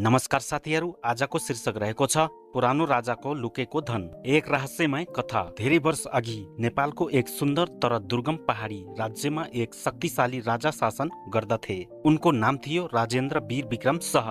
नमस्कार साथीहरू, आजको शीर्षक रहेको छ पुरानो राजाको लुकेको धन। एक रहस्यमय कथा। धेरै वर्ष अघि नेपालको एक सुन्दर तर दुर्गम पहाडी राज्यमा एक शक्तिशाली राजा शासन गर्दथे। उनको नाम थियो राजेन्द्र वीर विक्रम शाह।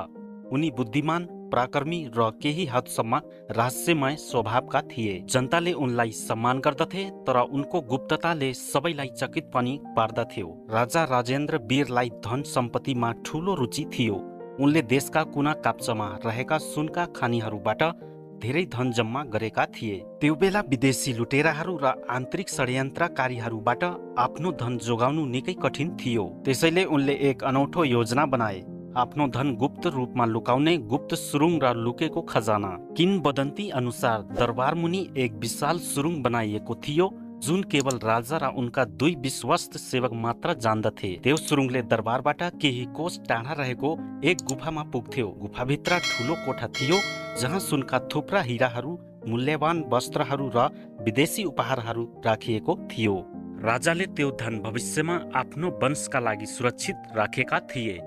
उनी बुद्धिमान, पराक्रमी र केही हदसम्म रहस्यमय स्वभावका थिए। जनताले उनलाई सम्मान गर्दथे, तर उनको गुप्तताले सबैलाई चकित पनि पार्दथ्यो। राजा राजेन्द्र वीरलाई धन सम्पत्तिमा ठूलो रुचि थियो। उनले देशका कुना काप्चामा रहेका सुनका खानीहरूबाट धेरै धन जम्मा गरेका थिए। त्यो बेला विदेशी लुटेराहरू र आन्तरिक षड्यन्त्रकारीहरूबाट आफ्नो धन जोगाउनु निकै कठिन थियो। त्यसैले उनले एक अनौठो योजना बनाए, आफ्नो धन गुप्त रूपमा लुकाउने गुप्त सुरुङ र लुकेको खजाना। किंवदन्ती अनुसार दरबार मुनि एक विशाल सुरुङ बनाइएको थियो, जुन केवल राजा र उनका दुई विश्वस्त सेवक मात्र जान्दथे। त्यो सुरुङले दरबारबाट केही कोस टाढा रहेको एक गुफामा पुग्थ्यो। गुफाभित्र ठूलो कोठा थियो, जहाँ सुनका थुप्रा हिराहरू, मूल्यवान वस्त्रहरू र विदेशी उपहारहरू राखिएको थियो। राजाले त्यो धन भविष्यमा आफ्नो वंशका लागि सुरक्षित राखेका थिए,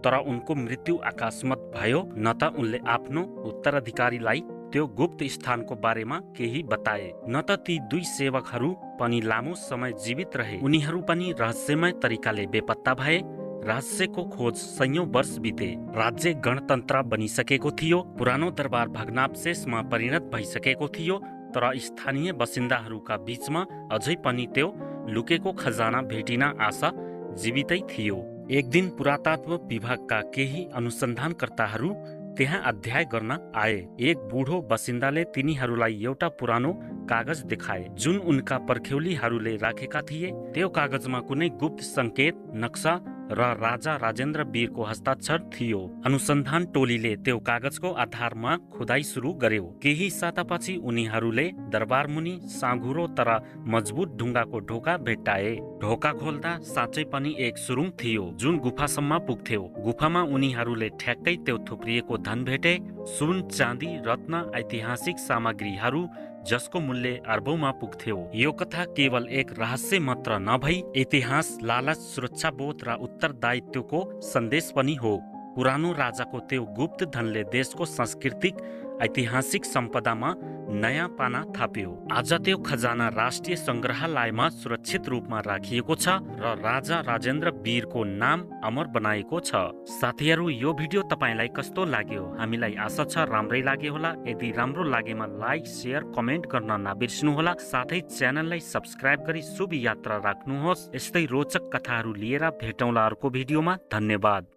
तर उनको मृत्यु अकस्मात भयो। न त उनले आफ्नो उत्तराधिकारीलाई त्यो गुप्त स्थानको बारेमा केही बताए, न त ती दुई सेवकहरू पनि लामो समय जीवित रहे। उनीहरू पनि रहस्यमय तरिकाले बेपत्ता भए। रहस्यको खोज सयौं वर्ष बिते। राज्य गणतन्त्र बनिसकेको थियो, पुरानो दरबार भग्नावशेषमा परिणत भइसकेको थियो, तर स्थानीय बासिन्दाहरूका बीचमा अझै पनि त्यो लुकेको खजाना भेटिन आशा जीवितै थियो। एक दिन पुरातत्व विभागका केही अनुसन्धानकर्ताहरू त्यहाँ अध्ययन गर्न आए। एक बुढो बासिन्दाले तिनीहरूलाई एउटा पुरानो कागज देखाए, जुन उनका पर्ख्यौलीहरूले राखेका थिए। त्यो कागजमा कुनै गुप्त संकेत, नक्सा र राजा राजेन्द्र वीरको हस्ताक्षर थियो। अनुसन्धान टोलीले त्यो कागजको आधारमा खुदाई सुरु गर्यो। केही सातापछि उनीहरूले दरबार मुनि साँघुरो तर मजबुत ढुङ्गाको ढोका भेट्टाए। ढोका खोल्दा साँच्चै पनि एक सुरुङ थियो, जुन गुफासम्म पुग्थ्यो। गुफामा उनीहरूले ठ्याक्कै त्यो थुप्रिएको धन भेटे, सुन, चाँदी, रत्न, ऐतिहासिक सामग्रीहरू जसको मूल्य अर्बौंमा पुग्थ्यो। यो कथा केवल एक रहस्य मात्र नभई इतिहास, लालच, सुरक्षाबोध र उत्तरदायित्वको सन्देश पनि हो। पुरानो राजाको त्यो गुप्त धनले देशको सांस्कृतिक ऐतिहासिक सम्पदामा नयाँ पाना थाप्यो। आज त्यो खजाना राष्ट्रिय संग्रहालयमा सुरक्षित रूपमा राखिएको छ र राजा राजेन्द्र वीरको नाम अमर बनाएको छ। साथीहरू, यो भिडियो तपाईलाई कस्तो लाग्यो? हामीलाई आशा छ राम्रै लाग्यो होला। यदि राम्रो लागेमा लाइक, शेयर, कमेन्ट गर्न नबिर्सनुहोला। साथै च्यानललाई सब्स्क्राइब गरी शुभ यात्रा राख्नुहोस्। यस्तै रोचक कथाहरू लिएर भेटौँला अर्को भिडियोमा। धन्यवाद।